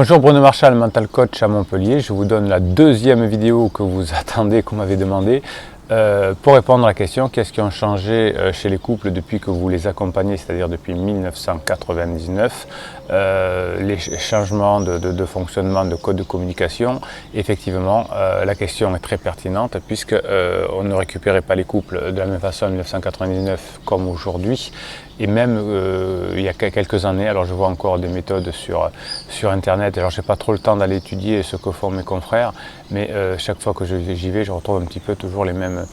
Bonjour, Bruno Marchal, mental coach à Montpellier. Je vous donne la deuxième vidéo que vous attendez, qu'on m'avait demandé, pour répondre à la question qu'est-ce qui a changé chez les couples depuis que vous les accompagnez, c'est-à-dire depuis 1999, les changements de fonctionnement de code de communication. Effectivement, la question est très pertinente puisque on ne récupérait pas les couples de la même façon en 1999 comme aujourd'hui. Et même il y a quelques années, alors je vois encore des méthodes sur internet, alors je n'ai pas trop le temps d'aller étudier ce que font mes confrères, mais chaque fois que j'y vais, je retrouve un petit peu toujours les mêmes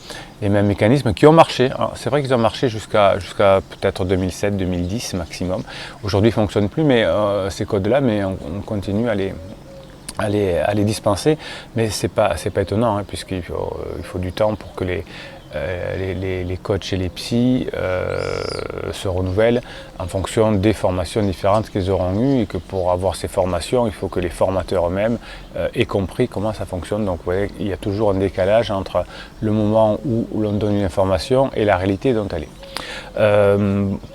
mécanismes qui ont marché. C'est vrai qu'ils ont marché jusqu'à peut-être 2007-2010 maximum. Aujourd'hui ils ne fonctionnent plus, mais ces codes-là, mais on continue à les dispenser, mais c'est pas étonnant, puisqu'il faut du temps pour que les coachs et les psys se renouvellent en fonction des formations différentes qu'ils auront eues, et que pour avoir ces formations, il faut que les formateurs eux-mêmes aient compris comment ça fonctionne. Donc vous voyez, il y a toujours un décalage entre le moment où l'on donne une information et la réalité dont elle est.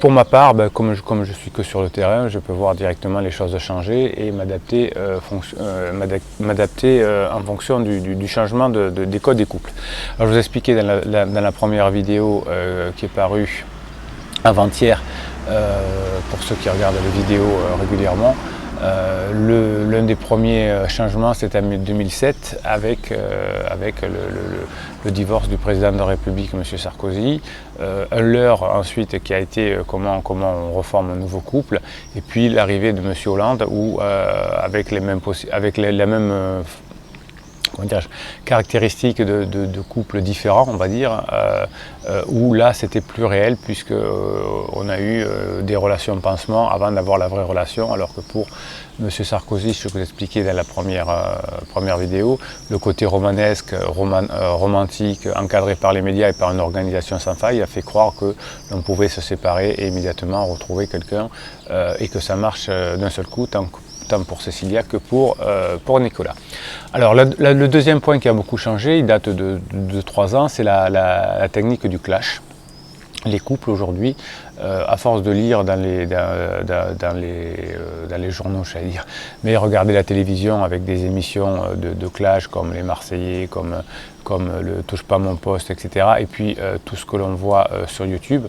Pour ma part, comme je suis que sur le terrain, je peux voir directement les choses changer et m'adapter en fonction du changement des codes des couples. Alors je vous ai expliqué dans la première vidéo qui est parue avant-hier, pour ceux qui regardent les vidéos régulièrement, l'un des premiers changements c'était en 2007 avec le divorce du président de la République, M. Sarkozy, un leurre ensuite qui a été comment on reforme un nouveau couple, et puis l'arrivée de M. Hollande où avec la même caractéristiques de couples différents, on va dire, où là c'était plus réel puisque on a eu des relations pansement avant d'avoir la vraie relation, alors que pour M. Sarkozy, je vous expliquais dans la première vidéo, le côté romanesque, romantique, encadré par les médias et par une organisation sans faille, a fait croire que l'on pouvait se séparer et immédiatement retrouver quelqu'un et que ça marche d'un seul coup, tant pour Cécilia que pour Nicolas. Alors le deuxième point qui a beaucoup changé, il date de 3 ans, c'est la technique du clash. Les couples aujourd'hui, à force de lire dans les journaux, j'allais dire, mais regarder la télévision avec des émissions de clash comme les Marseillais, comme le Touche pas mon poste, etc. Et puis tout ce que l'on voit sur YouTube.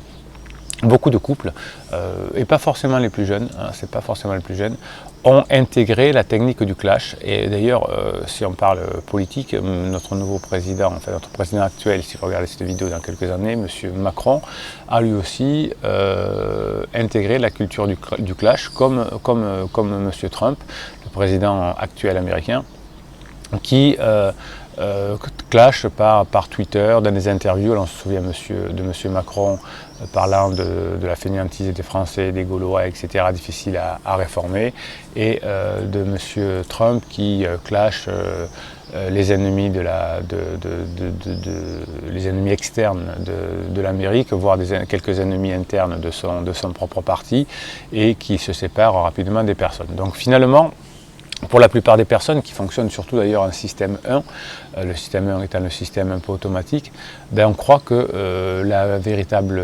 Beaucoup de couples, et pas forcément les plus jeunes, c'est pas forcément les plus jeunes, ont intégré la technique du clash. Et d'ailleurs, si on parle politique, notre nouveau président, enfin notre président actuel, si vous regardez cette vidéo dans quelques années, M. Macron, a lui aussi intégré la culture du clash, comme M. Trump, le président actuel américain, qui clash par Twitter, dans des interviews. On se souvient de M. Macron parlant de la fainéantise des Français, des Gaulois, etc., difficile à réformer, et de M. Trump qui clash les ennemis les ennemis externes de l'Amérique, voire quelques ennemis internes de son propre parti, et qui se sépare rapidement des personnes. Donc finalement, pour la plupart des personnes qui fonctionnent surtout d'ailleurs en système 1, le système 1 étant le système un peu automatique, on croit que la véritable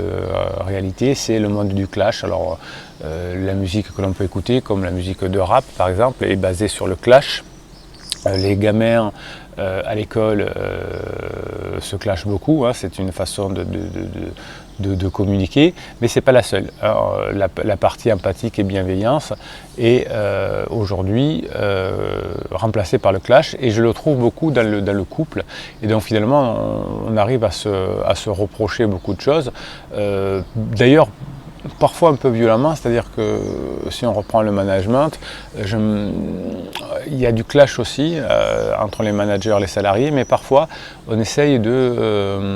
réalité c'est le monde du clash. Alors la musique que l'on peut écouter, comme la musique de rap par exemple, est basée sur le clash. Les gamins à l'école se clashent beaucoup, c'est une façon de communiquer, mais ce n'est pas la seule. Alors, la partie empathique et bienveillance est aujourd'hui remplacée par le clash, et je le trouve beaucoup dans le couple, et donc finalement on arrive à se reprocher beaucoup de choses, d'ailleurs parfois un peu violemment, c'est-à-dire que si on reprend le management, il y a du clash aussi entre les managers et les salariés, mais parfois on essaye de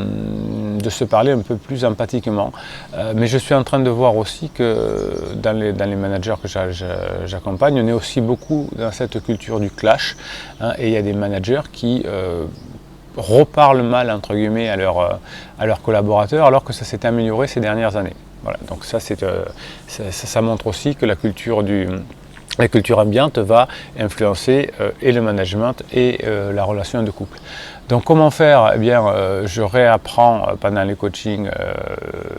se parler un peu plus empathiquement. Mais je suis en train de voir aussi que dans les managers que j'accompagne, on est aussi beaucoup dans cette culture du clash, et il y a des managers qui reparlent mal entre guillemets à leurs collaborateurs, alors que ça s'est amélioré ces dernières années. Voilà, donc ça montre aussi que la culture ambiante va influencer et le management et la relation de couple. Donc comment faire? Eh bien, je réapprends pendant les coachings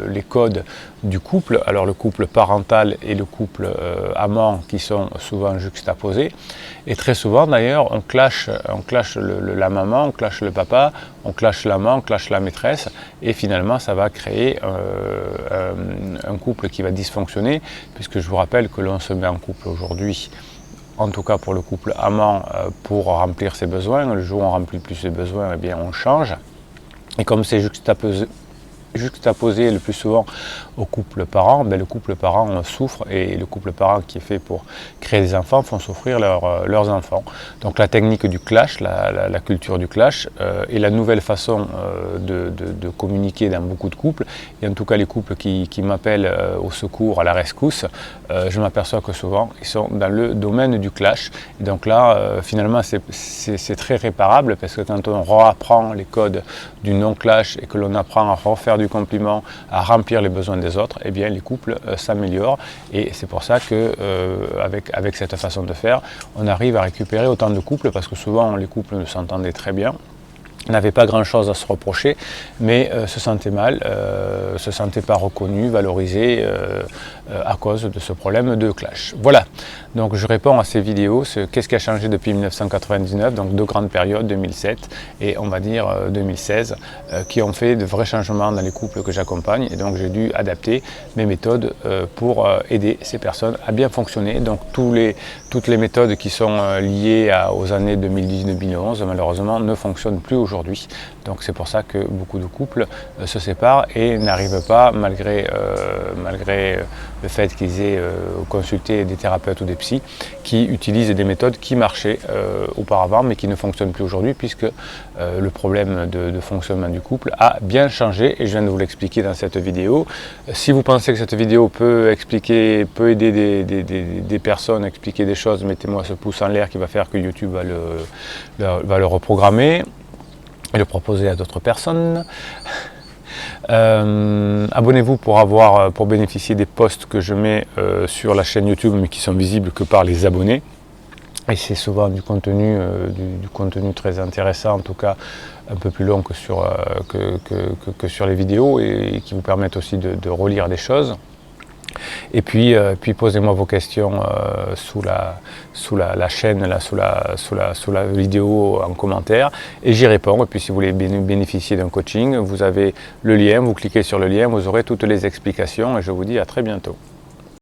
les codes du couple, alors le couple parental et le couple amant qui sont souvent juxtaposés, et très souvent d'ailleurs on clash la maman, on clash le papa, on clash l'amant, on clash la maîtresse, et finalement ça va créer un couple qui va dysfonctionner, puisque je vous rappelle que l'on se met en couple aujourd'hui, en tout cas pour le couple amant, pour remplir ses besoins. Le jour où on ne remplit plus ses besoins, eh bien on change, et comme c'est juxtaposé le plus souvent au couple parent, ben le couple parent souffre, et le couple parent qui est fait pour créer des enfants font souffrir leurs enfants. Donc la technique du clash, la culture du clash est la nouvelle façon de communiquer dans beaucoup de couples, et en tout cas les couples qui m'appellent au secours, à la rescousse, je m'aperçois que souvent ils sont dans le domaine du clash, et donc là finalement c'est très réparable, parce que quand on reapprend les codes du non-clash et que l'on apprend à refaire du compliment, à remplir les besoins des autres, eh bien les couples s'améliorent, et c'est pour ça que avec cette façon de faire, on arrive à récupérer autant de couples, parce que souvent les couples s'entendaient très bien, n'avaient pas grand chose à se reprocher, mais se sentaient mal, se sentaient pas reconnus, valorisés à cause de ce problème de clash. Voilà, donc je réponds à ces vidéos, qu'est-ce qui a changé depuis 1999, donc deux grandes périodes, 2007 et on va dire 2016, qui ont fait de vrais changements dans les couples que j'accompagne, et donc j'ai dû adapter mes méthodes pour aider ces personnes à bien fonctionner. Donc toutes les méthodes qui sont liées aux années 2010-2011 malheureusement ne fonctionnent plus aujourd'hui. Donc c'est pour ça que beaucoup de couples se séparent et n'arrivent pas, malgré le fait qu'ils aient consulté des thérapeutes ou des psys qui utilisent des méthodes qui marchaient auparavant mais qui ne fonctionnent plus aujourd'hui, puisque le problème de fonctionnement du couple a bien changé, et je viens de vous l'expliquer dans cette vidéo. Si vous pensez que cette vidéo peut aider des personnes à expliquer des choses, mettez-moi ce pouce en l'air qui va faire que YouTube va le reprogrammer et le proposer à d'autres personnes. Abonnez-vous pour bénéficier des posts que je mets sur la chaîne YouTube, mais qui sont visibles que par les abonnés. Et c'est souvent du contenu très intéressant, en tout cas un peu plus long que sur les vidéos, et qui vous permettent aussi de relire des choses. Et puis posez-moi vos questions sous la chaîne, là, sous la vidéo en commentaire, et j'y réponds. Et puis si vous voulez bénéficier d'un coaching, vous avez le lien, vous cliquez sur le lien, vous aurez toutes les explications, et je vous dis à très bientôt.